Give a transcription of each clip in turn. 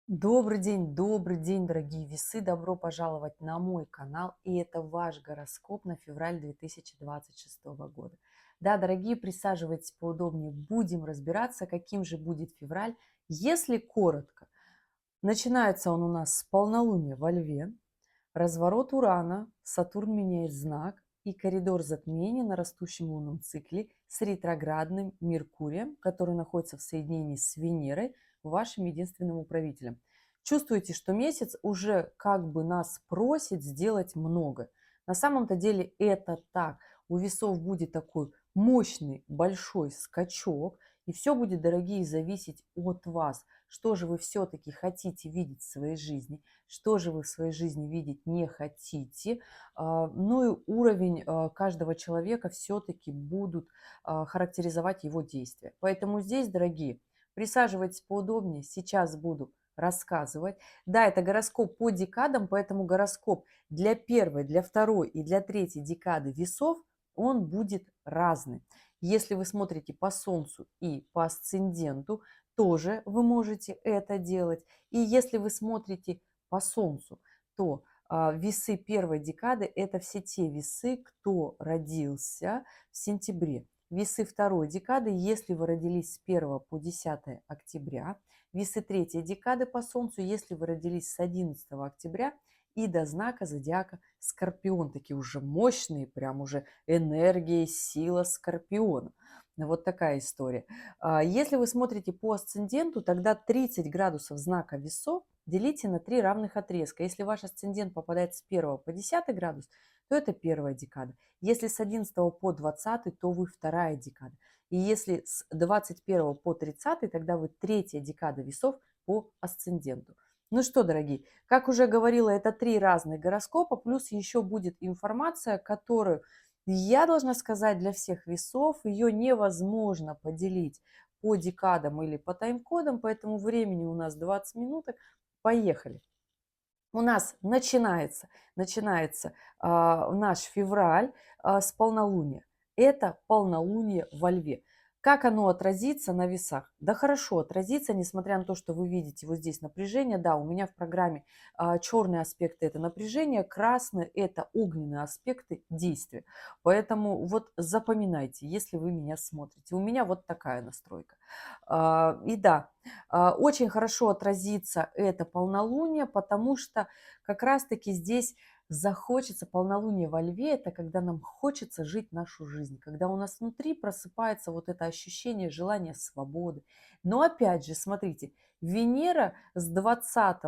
Добрый день, дорогие весы! Добро пожаловать на мой канал. И это ваш гороскоп на февраль 2026 года. Да, дорогие, присаживайтесь поудобнее. Будем разбираться, каким же будет февраль. Если коротко, начинается он у нас с полнолуния во Льве, разворот Урана, Сатурн меняет знак и коридор затмения на растущем лунном цикле с ретроградным Меркурием, который находится в соединении с Венерой, вашим единственным управителем. Чувствуете, что месяц уже как бы нас просит сделать много. На самом-то деле это так. У весов будет такой мощный большой скачок, и все будет, дорогие, зависеть от вас. Что же вы все-таки хотите видеть в своей жизни, что же вы в своей жизни видеть не хотите. Ну и уровень каждого человека все-таки будут характеризовать его действия. Поэтому здесь, дорогие, присаживайтесь поудобнее, сейчас буду рассказывать. Да, это гороскоп по декадам, поэтому гороскоп для первой, для второй и для третьей декады весов, он будет разный. Если вы смотрите по Солнцу и по асценденту, тоже вы можете это делать. И если вы смотрите по Солнцу, то весы первой декады – это все те весы, кто родился в сентябре. Весы второй декады, если вы родились с 1 по 10 октября. Весы третьей декады по Солнцу, если вы родились с 11 октября и до знака зодиака Скорпион. Такие уже мощные, прям уже энергия, сила Скорпиона. Вот такая история. Если вы смотрите по асценденту, тогда 30 градусов знака весов делите на 3 равных отрезка. Если ваш асцендент попадает с 1 по 10 градус, то это первая декада. Если с 11 по 20, то вы вторая декада. И если с 21 по 30, тогда вы третья декада весов по асценденту. Ну что, дорогие, как уже говорила, это 3 разных гороскопа, плюс еще будет информация, которую я должна сказать для всех весов, ее невозможно поделить по декадам или по тайм-кодам, поэтому времени у нас 20 минуток. Поехали. У нас начинается наш февраль с полнолуния. Это полнолуние во Льве. Как оно отразится на весах? Да хорошо отразится, несмотря на то, что вы видите вот здесь напряжение. Да, у меня в программе черные аспекты – это напряжение, красные – это огненные аспекты действия. Поэтому вот запоминайте, если вы меня смотрите. У меня вот такая настройка. И да, очень хорошо отразится это полнолуние, потому что как раз-таки здесь захочется полнолуние во Льве, это когда нам хочется жить нашу жизнь, когда у нас внутри просыпается вот это ощущение желания свободы. Но опять же, смотрите, Венера с 20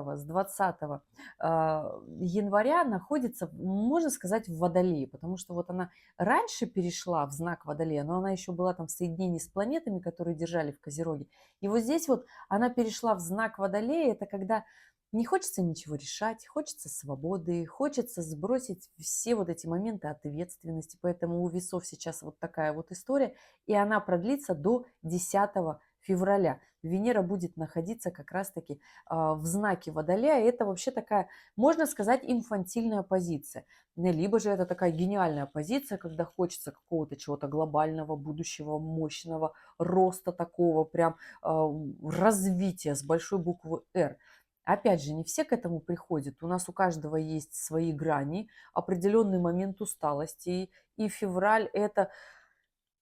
января находится, можно сказать, в Водолее, потому что вот она раньше перешла в знак Водолея, но она еще была там в соединении с планетами, которые держали в Козероге. И вот здесь вот она перешла в знак Водолея, это когда не хочется ничего решать, хочется свободы, хочется сбросить все вот эти моменты ответственности. Поэтому у весов сейчас вот такая вот история, и она продлится до 10 февраля. Венера будет находиться как раз-таки в знаке Водолея. Это вообще такая, можно сказать, инфантильная позиция. Либо же это такая гениальная позиция, когда хочется какого-то чего-то глобального, будущего, мощного, роста такого, прям развития с большой буквы «Р». Опять же, не все к этому приходят. У нас у каждого есть свои грани, определенный момент усталости. И февраль – это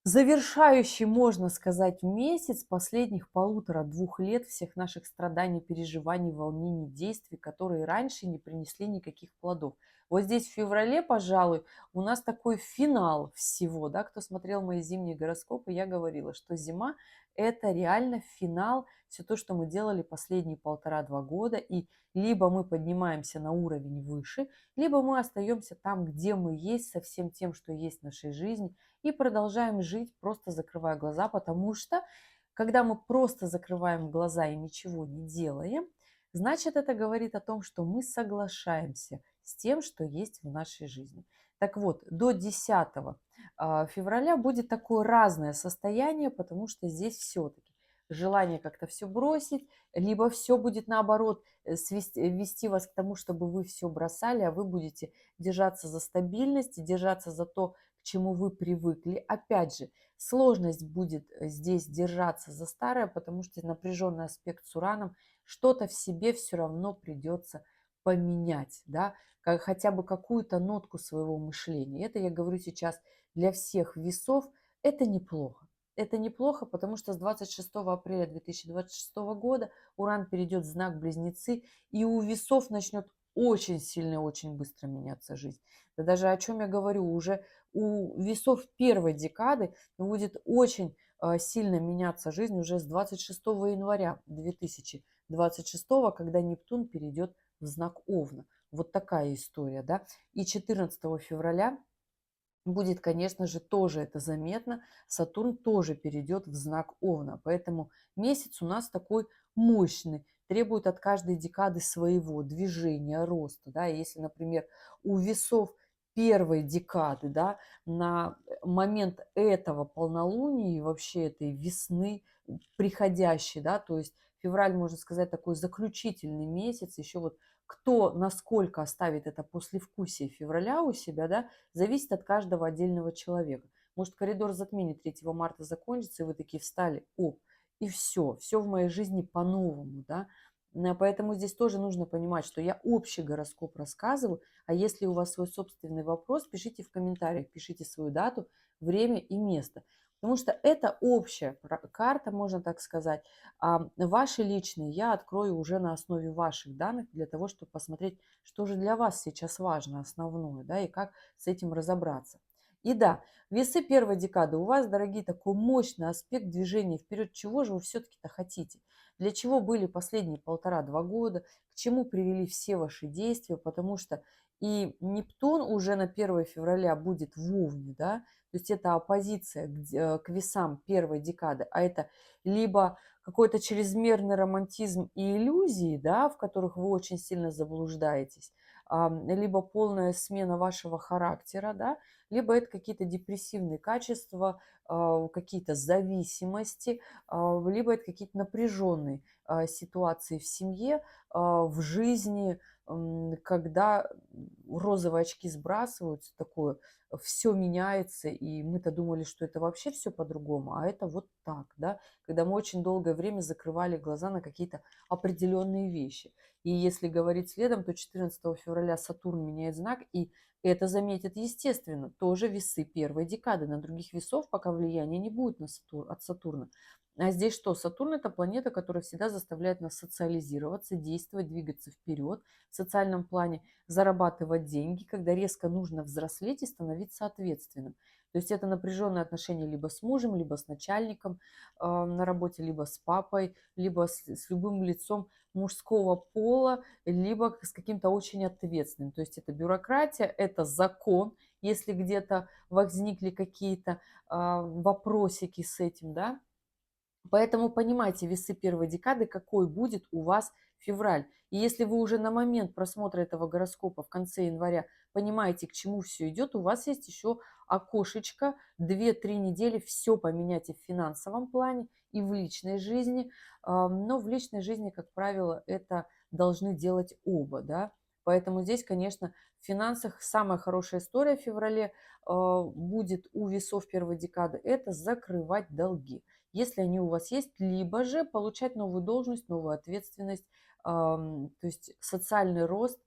завершающий, можно сказать, месяц последних 1,5–2 лет всех наших страданий, переживаний, волнений, действий, которые раньше не принесли никаких плодов. Вот здесь в феврале, пожалуй, у нас такой финал всего. Да? Кто смотрел мои зимние гороскопы, я говорила, что зима – это реально финал, все то, что мы делали последние 1,5–2 года. И либо мы поднимаемся на уровень выше, либо мы остаемся там, где мы есть, со всем тем, что есть в нашей жизни, и продолжаем жить, просто закрывая глаза, потому что когда мы просто закрываем глаза и ничего не делаем, значит, это говорит о том, что мы соглашаемся с тем, что есть в нашей жизни. Так вот, до 10 февраля будет такое разное состояние, потому что здесь все-таки желание как-то все бросить, либо все будет наоборот вести вас к тому, чтобы вы все бросали, а вы будете держаться за стабильность, держаться за то, к чему вы привыкли. Опять же, сложность будет здесь держаться за старое, потому что напряженный аспект с Ураном, что-то в себе все равно придется поменять, да, хотя бы какую-то нотку своего мышления. Это я говорю сейчас для всех весов, это неплохо. Это неплохо, потому что с 26 апреля 2026 года Уран перейдет в знак Близнецы, и у весов начнет очень сильно, и очень быстро меняться жизнь. Да даже о чем я говорю, уже у весов первой декады будет очень сильно меняться жизнь уже с 26 января 2026, когда Нептун перейдет в знак Овна. Вот такая история, да. И 14 февраля будет, конечно же, тоже это заметно. Сатурн тоже перейдет в знак Овна. Поэтому месяц у нас такой мощный, требует от каждой декады своего движения, роста. Да. Если, например, у весов первой декады, да, на момент этого полнолуния и вообще этой весны приходящей, да, то есть февраль, можно сказать, такой заключительный месяц, еще вот кто насколько оставит это послевкусие февраля у себя, да, зависит от каждого отдельного человека. Может, коридор затмений 3 марта закончится, и вы такие встали, оп, и все в моей жизни по-новому, да. Поэтому здесь тоже нужно понимать, что я общий гороскоп рассказываю, а если у вас свой собственный вопрос, пишите в комментариях, пишите свою дату, время и место. Потому что это общая карта, можно так сказать, а ваши личные я открою уже на основе ваших данных для того, чтобы посмотреть, что же для вас сейчас важно, основное, да, и как с этим разобраться. И да, весы первой декады у вас, дорогие, такой мощный аспект движения вперед. Чего же вы все-таки-то хотите? Для чего были последние 1,5-2 года? К чему привели все ваши действия? Потому что и Нептун уже на 1 февраля будет в Овне, да, то есть это оппозиция к весам первой декады, а это либо какой-то чрезмерный романтизм и иллюзии, да, в которых вы очень сильно заблуждаетесь, либо полная смена вашего характера, да, либо это какие-то депрессивные качества, какие-то зависимости, либо это какие-то напряженные ситуации в семье, в жизни, когда розовые очки сбрасываются, такое все меняется, и мы-то думали, что это вообще все по-другому, а это вот так, да, когда мы очень долгое время закрывали глаза на какие-то определенные вещи. И если говорить следом, то 14 февраля Сатурн меняет знак, и это заметит, естественно, тоже весы первой декады. На других весов пока влияния не будет от Сатурна. А здесь что? Сатурн – это планета, которая всегда заставляет нас социализироваться, действовать, двигаться вперед в социальном плане, зарабатывать деньги, когда резко нужно взрослеть и становиться ответственным. То есть это напряженные отношения либо с мужем, либо с начальником на работе, либо с папой, либо с любым лицом мужского пола, либо с каким-то очень ответственным. То есть это бюрократия, это закон, если где-то возникли какие-то вопросики с этим, да. Поэтому понимайте весы первой декады, какой будет у вас февраль. И если вы уже на момент просмотра этого гороскопа в конце января понимаете, к чему все идет, у вас есть еще окошечко, 2-3 недели все поменять и в финансовом плане, и в личной жизни. Но в личной жизни, как правило, это должны делать оба, да. Поэтому здесь, конечно, в финансах самая хорошая история в феврале будет у весов первой декады – это закрывать долги, если они у вас есть, либо же получать новую должность, новую ответственность, то есть социальный рост.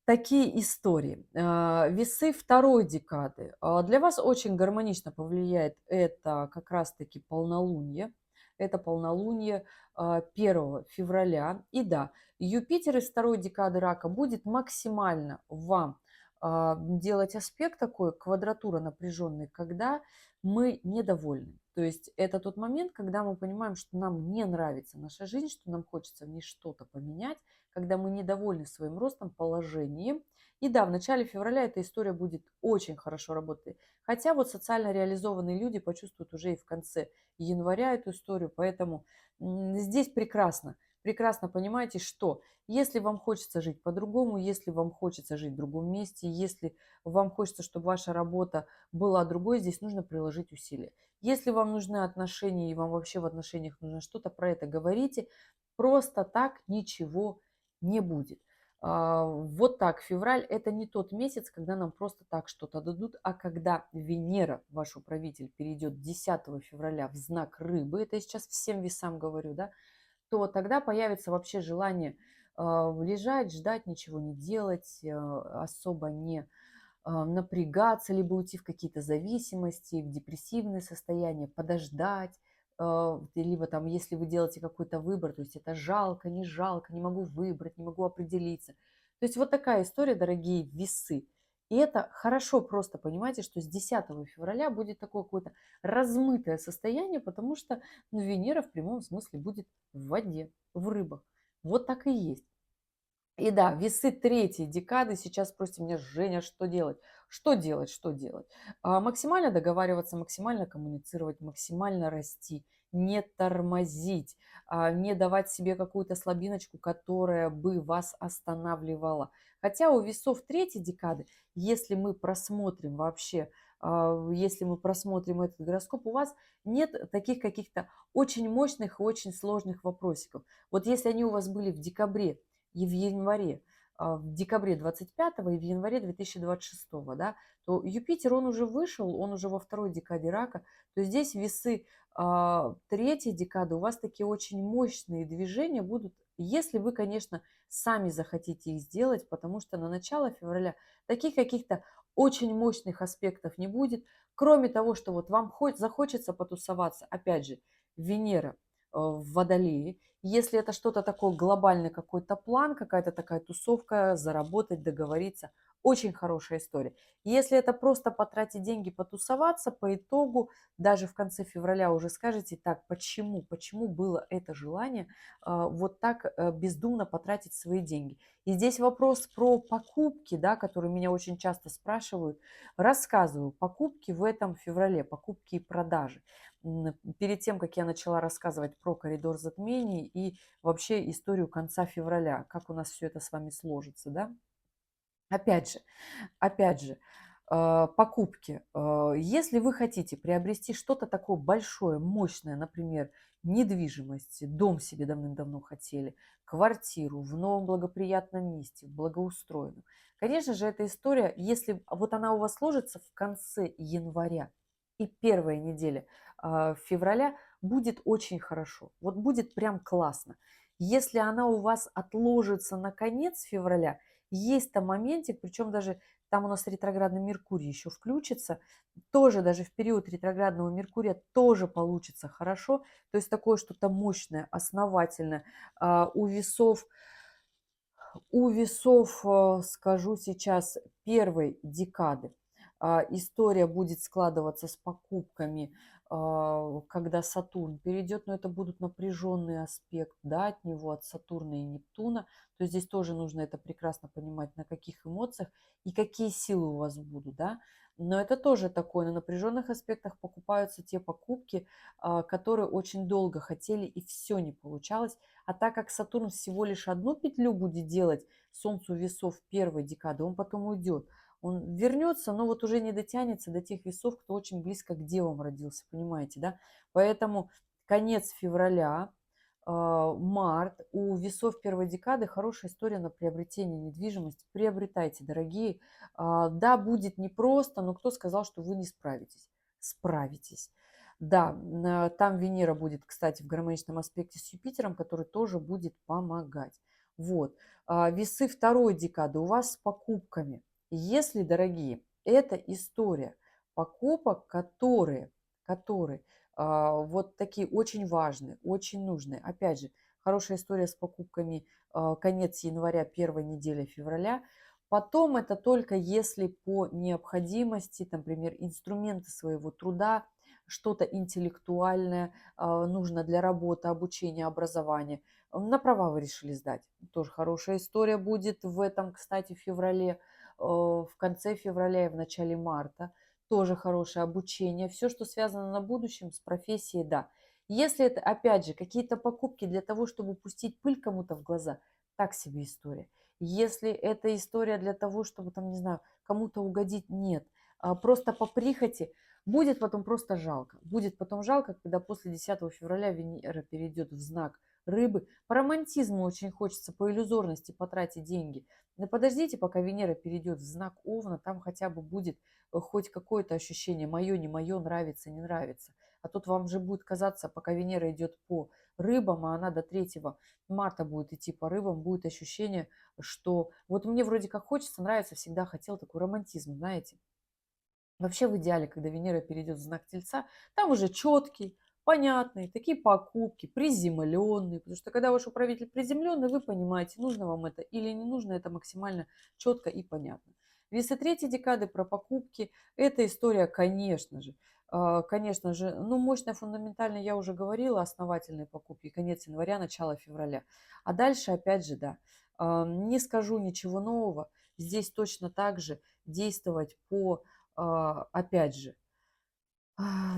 Такие истории. Весы второй декады. Для вас очень гармонично повлияет это как раз-таки полнолуние. Это полнолуние 1 февраля. И да, Юпитер из второй декады рака будет максимально вам делать аспект такой, квадратура напряженной, когда мы недовольны. То есть это тот момент, когда мы понимаем, что нам не нравится наша жизнь, что нам хочется в ней что-то поменять, когда мы недовольны своим ростом, положением. И да, в начале февраля эта история будет очень хорошо работать. Хотя вот социально реализованные люди почувствуют уже и в конце января эту историю. Поэтому здесь прекрасно. Прекрасно понимаете, что если вам хочется жить по-другому, если вам хочется жить в другом месте, если вам хочется, чтобы ваша работа была другой, здесь нужно приложить усилия. Если вам нужны отношения и вам вообще в отношениях нужно что-то, про это говорите. Просто так ничего не будет. Вот так, февраль – это не тот месяц, когда нам просто так что-то дадут, а когда Венера, ваш управитель, перейдет 10 февраля в знак Рыбы, это я сейчас всем весам говорю, да, то тогда появится вообще желание лежать, ждать, ничего не делать, особо не напрягаться, либо уйти в какие-то зависимости, в депрессивные состояния, подождать, либо там, если вы делаете какой-то выбор, то есть это жалко, не жалко, не могу выбрать, не могу определиться. То есть вот такая история, дорогие весы. И это хорошо просто понимаете, что с 10 февраля будет такое какое-то размытое состояние, потому что ну, Венера в прямом смысле будет в воде, в рыбах. Вот так и есть. И да, весы третьей декады сейчас спросите меня, Женя, что делать? Что делать, что делать? Максимально договариваться, максимально коммуницировать, максимально расти, не тормозить, не давать себе какую-то слабиночку, которая бы вас останавливала. Хотя у весов третьей декады, если мы просмотрим вообще, если мы просмотрим этот гороскоп, у вас нет таких каких-то очень мощных и очень сложных вопросиков. Вот если они у вас были в декабре, и в январе, в декабре 25 и в январе 2026, да, то Юпитер, он уже вышел, он уже во второй декаде рака, то здесь весы третьей декады у вас такие очень мощные движения будут, если вы, конечно, сами захотите их сделать, потому что на начало февраля таких каких-то очень мощных аспектов не будет, кроме того, что вот вам хоть захочется потусоваться, опять же, Венера в Водолее, если это что-то такое глобальный какой-то план, какая-то такая тусовка, заработать, договориться, очень хорошая история. Если это просто потратить деньги, потусоваться, по итогу даже в конце февраля уже скажете, так, почему было это желание вот так бездумно потратить свои деньги. И здесь вопрос про покупки, да, которые меня очень часто спрашивают. Рассказываю, покупки в этом феврале, покупки и продажи перед тем, как я начала рассказывать про коридор затмений и вообще историю конца февраля, как у нас все это с вами сложится, да? Опять же, опять же, покупки. Если вы хотите приобрести что-то такое большое, мощное, например, недвижимость, дом себе давным-давно хотели, квартиру в новом благоприятном месте, в благоустроенном. Конечно же, эта история, если вот она у вас сложится в конце января и первая неделя февраля, будет очень хорошо. Вот будет прям классно. Если она у вас отложится на конец февраля, есть там моментик, причем даже там у нас ретроградный Меркурий еще включится, тоже даже в период ретроградного Меркурия тоже получится хорошо, то есть такое что-то мощное, основательное. У весов, скажу сейчас, первой декады история будет складываться с покупками, когда Сатурн перейдет, но это будут напряженный аспект, да, от него, от Сатурна и Нептуна. То есть здесь тоже нужно это прекрасно понимать, на каких эмоциях и какие силы у вас будут, да. Но это тоже такое, на напряженных аспектах покупаются те покупки, которые очень долго хотели и все не получалось. А так как Сатурн всего лишь одну петлю будет делать Солнцу весов первой декады, он потом уйдет. Он вернется, но вот уже не дотянется до тех весов, кто очень близко к девам родился, понимаете, да? Поэтому конец февраля, март, у весов первой декады хорошая история на приобретение недвижимости. Приобретайте, дорогие. Да, будет непросто, но кто сказал, что вы не справитесь? Справитесь. Да, там Венера будет, кстати, в гармоничном аспекте с Юпитером, который тоже будет помогать. Вот. Весы второй декады у вас с покупками. Если, дорогие, это история покупок, которые вот такие очень важные, очень нужные. Опять же, хорошая история с покупками конец января, первая неделя февраля. Потом это только если по необходимости, там, например, инструменты своего труда, что-то интеллектуальное нужно для работы, обучения, образования. На права вы решили сдать. Тоже хорошая история будет в этом, кстати, феврале, в конце февраля и в начале марта. Тоже хорошее обучение. Все, что связано на будущем с профессией, да. Если это, опять же, какие-то покупки для того, чтобы пустить пыль кому-то в глаза, так себе история. Если это история для того, чтобы, там, не знаю, кому-то угодить, нет. Просто по прихоти, будет потом просто жалко. Будет потом жалко, когда после 10 февраля Венера перейдет в знак рыбы. По романтизму очень хочется, по иллюзорности потратить деньги. Но подождите, пока Венера перейдет в знак Овна, там хотя бы будет хоть какое-то ощущение, мое, не мое, нравится, не нравится. А тут вам же будет казаться, пока Венера идет по рыбам, а она до 3 марта будет идти по рыбам, будет ощущение, что вот мне вроде как хочется, нравится, всегда хотел такой романтизм, знаете. Вообще в идеале, когда Венера перейдет в знак Тельца, там уже четкий, понятные, такие покупки, приземленные. Потому что когда ваш управитель приземленный, вы понимаете, нужно вам это или не нужно, это максимально четко и понятно. Весы третьей декады про покупки, эта история, конечно же, ну, мощная, фундаментальная, я уже говорила, основательные покупки, конец января, начало февраля. А дальше, опять же, да, не скажу ничего нового, здесь точно так же действовать по опять же,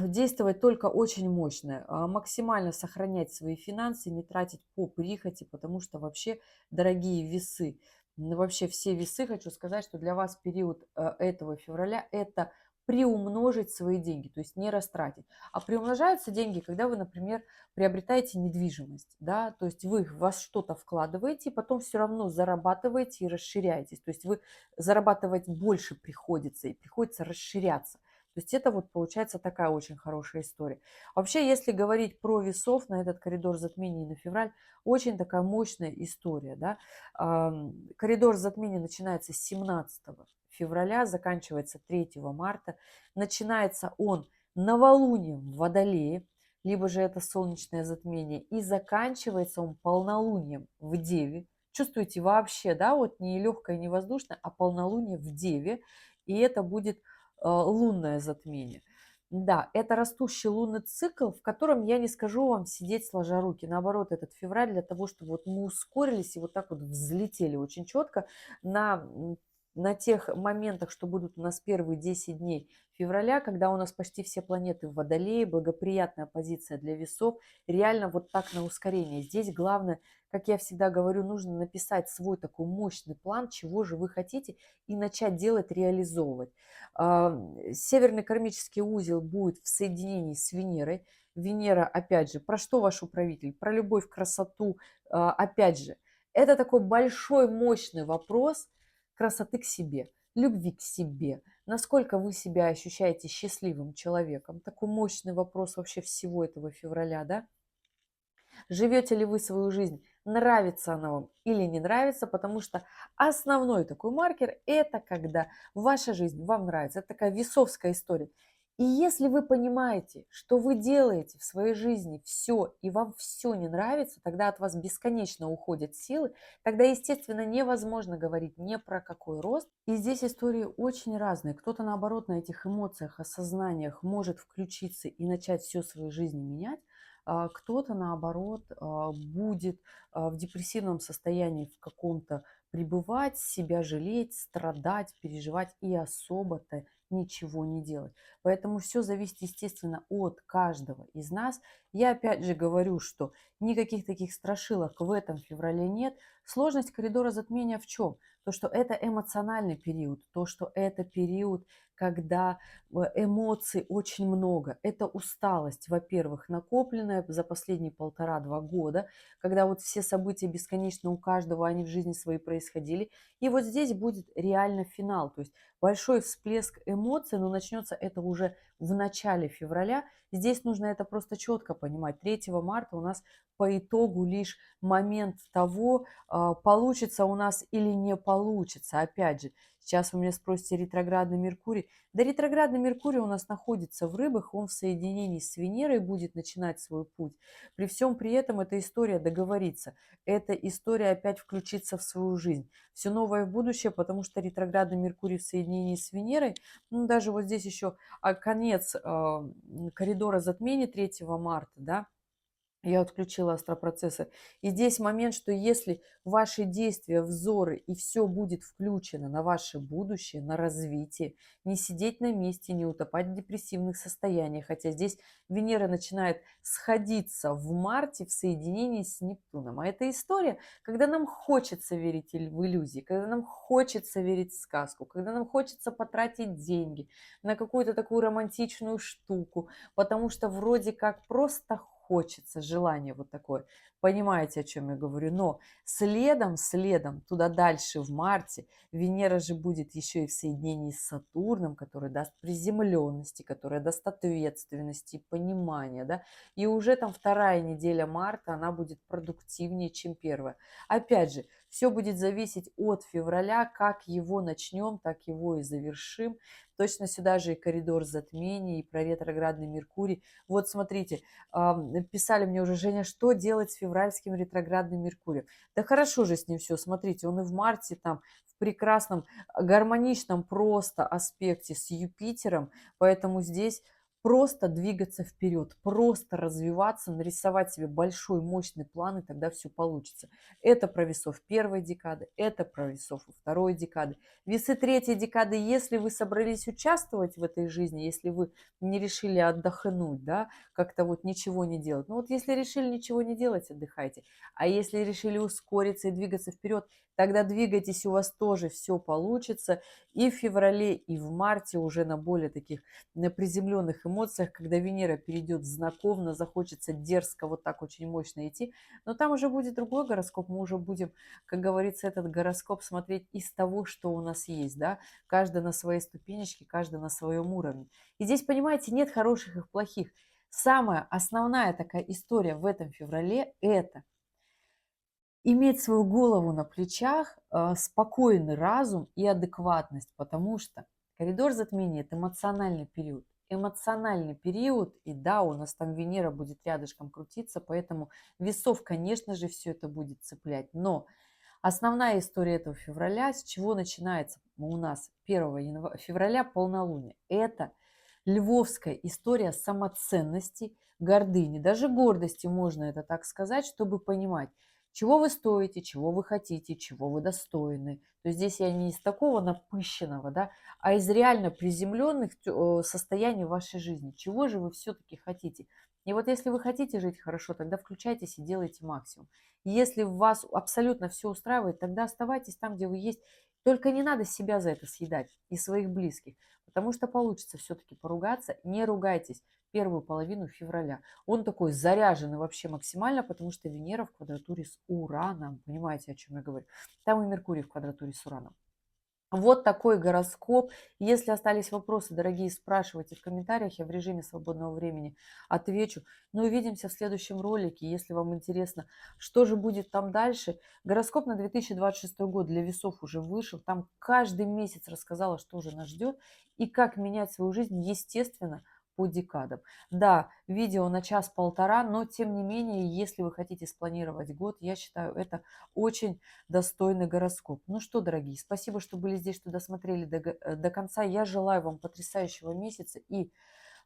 действовать только очень мощное, максимально сохранять свои финансы, не тратить по прихоти, потому что вообще, дорогие весы, вообще все весы, хочу сказать, что для вас период этого февраля – это приумножить свои деньги, то есть не растратить. А приумножаются деньги, когда вы, например, приобретаете недвижимость, да, то есть вы во что-то вкладываете, и потом все равно зарабатываете и расширяетесь, то есть вы зарабатывать больше приходится, и приходится расширяться. То есть это вот получается такая очень хорошая история. Вообще, если говорить про весов на этот коридор затмений на февраль, очень такая мощная история. Да? Коридор затмений начинается с 17 февраля, заканчивается 3 марта. Начинается он новолунием в Водолее, либо же это солнечное затмение, и заканчивается он полнолунием в Деве. Чувствуете вообще, да, вот не легкое, не воздушное, а полнолуние в Деве, и это будет лунное затмение. Да, это растущий лунный цикл, в котором я не скажу вам сидеть сложа руки. Наоборот, этот февраль для того, чтобы вот мы ускорились и вот так вот взлетели очень четко на, на тех моментах, что будут у нас первые 10 дней февраля, когда у нас почти все планеты в Водолее, благоприятная позиция для весов, реально вот так на ускорение. Здесь главное, как я всегда говорю, нужно написать свой такой мощный план, чего же вы хотите, и начать делать, реализовывать. Северный кармический узел будет в соединении с Венерой. Венера, опять же, про что ваш управитель? Про любовь, красоту. Опять же, это такой большой, мощный вопрос красоты к себе, любви к себе. Насколько вы себя ощущаете счастливым человеком? Такой мощный вопрос вообще всего этого февраля, да? Живете ли вы свою жизнь, нравится она вам или не нравится, потому что основной такой маркер – это когда ваша жизнь вам нравится. Это такая весовская история. И если вы понимаете, что вы делаете в своей жизни все, и вам все не нравится, тогда от вас бесконечно уходят силы, тогда, естественно, невозможно говорить ни про какой рост. И здесь истории очень разные. Кто-то, наоборот, на этих эмоциях, осознаниях может включиться и начать все в своей жизни менять, кто-то, наоборот, будет в депрессивном состоянии в каком-то пребывать, себя жалеть, страдать, переживать и особо-то ничего не делать. Поэтому все зависит, естественно, от каждого из нас. Я опять же говорю, что никаких таких страшилок в этом феврале нет. Сложность коридора затмения в чем? То, что это эмоциональный период, то, что это период, когда эмоций очень много. Это усталость, во-первых, накопленная за последние 1,5-2 года, когда вот все события бесконечно у каждого, они в жизни своей происходили. И вот здесь будет реально финал, то есть большой всплеск эмоций, но начнется это уже в начале февраля. Здесь нужно это просто четко понимать. 3 марта у нас по итогу лишь момент того, получится у нас или не получится. Опять же, сейчас вы меня спросите, ретроградный Меркурий. Да, ретроградный Меркурий у нас находится в рыбах, он в соединении с Венерой будет начинать свой путь. При всем при этом эта история договорится, эта история опять включится в свою жизнь. Все новое в будущее, потому что ретроградный Меркурий в соединении с Венерой, ну даже вот здесь еще конец коридора затмения 3 марта, да, я отключила астропроцессы. И здесь момент, что если ваши действия, взоры и все будет включено на ваше будущее, на развитие, не сидеть на месте, не утопать в депрессивных состояниях, хотя здесь Венера начинает сходиться в марте в соединении с Нептуном. А это история, когда нам хочется верить в иллюзии, когда нам хочется верить в сказку, когда нам хочется потратить деньги на какую-то такую романтичную штуку, потому что вроде как просто хочется, желание вот такое. Понимаете, о чем я говорю? Но следом, туда дальше, в марте, Венера же будет еще и в соединении с Сатурном, который даст приземленности, который даст ответственности, понимания, да. И уже там вторая неделя марта, она будет продуктивнее, чем первая. Опять же, все будет зависеть от февраля, как его начнем, так его и завершим. Точно сюда же и коридор затмений, и про ретроградный Меркурий. Вот смотрите, писали мне уже: Женя, что делать с февральским ретроградным Меркурием? Да хорошо же с ним все, смотрите, он и в марте там в прекрасном, гармоничном просто аспекте с Юпитером, поэтому здесь просто двигаться вперед, просто развиваться, нарисовать себе большой мощный план, и тогда все получится. Это про весов первой декады, это про весов второй декады. Весы третьей декады, если вы собрались участвовать в этой жизни, если вы не решили отдохнуть, да, как-то вот ничего не делать. Ну вот если решили ничего не делать, отдыхайте. А если решили ускориться и двигаться вперед, тогда двигайтесь, у вас тоже все получится. И в феврале, и в марте уже на более таких, на приземленных эмоциях, когда Венера перейдет в знак Овна, захочется дерзко вот так очень мощно идти. Но там уже будет другой гороскоп, мы уже будем, как говорится, этот гороскоп смотреть из того, что у нас есть, да, каждый на своей ступенечке, каждый на своем уровне. И здесь, понимаете, нет хороших и плохих. Самая основная такая история в этом феврале – это иметь свою голову на плечах, спокойный разум и адекватность, потому что коридор затмения – это эмоциональный период. Эмоциональный период, и да, у нас там Венера будет рядышком крутиться, поэтому весов, конечно же, все это будет цеплять. Но основная история этого февраля, с чего начинается у нас 1 февраля полнолуние, это львовская история самоценности, гордыни, даже гордости, можно это так сказать, чтобы понимать, чего вы стоите, чего вы хотите, чего вы достойны. То есть здесь я не из такого напыщенного, да, а из реально приземленных состояний вашей жизни. Чего же вы все-таки хотите? И вот если вы хотите жить хорошо, тогда включайтесь и делайте максимум. Если вас абсолютно все устраивает, тогда оставайтесь там, где вы есть. Только не надо себя за это съедать и своих близких, потому что получится все-таки поругаться. Не ругайтесь первую половину февраля. Он такой заряженный вообще максимально, потому что Венера в квадратуре с Ураном. Понимаете, о чем я говорю? Там и Меркурий в квадратуре с Ураном. Вот такой гороскоп. Если остались вопросы, дорогие, спрашивайте в комментариях, я в режиме свободного времени отвечу. Ну, увидимся в следующем ролике, если вам интересно, что же будет там дальше. Гороскоп на 2026 год для весов уже вышел. Там каждый месяц рассказала, что же нас ждет и как менять свою жизнь, естественно, по декадам. Да, видео на час-полтора, но тем не менее, если вы хотите спланировать год, я считаю, это очень достойный гороскоп. Ну что, дорогие, спасибо, что были здесь, что досмотрели до конца. Я желаю вам потрясающего месяца и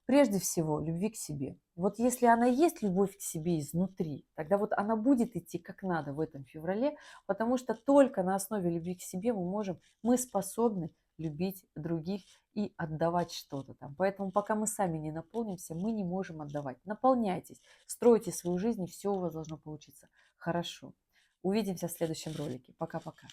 прежде всего любви к себе. Вот если она есть, любовь к себе изнутри, тогда вот она будет идти как надо в этом феврале, потому что только на основе любви к себе мы способны любить других и отдавать что-то там. Поэтому пока мы сами не наполнимся, мы не можем отдавать. Наполняйтесь, стройте свою жизнь, и все у вас должно получиться хорошо. Увидимся в следующем ролике. Пока-пока.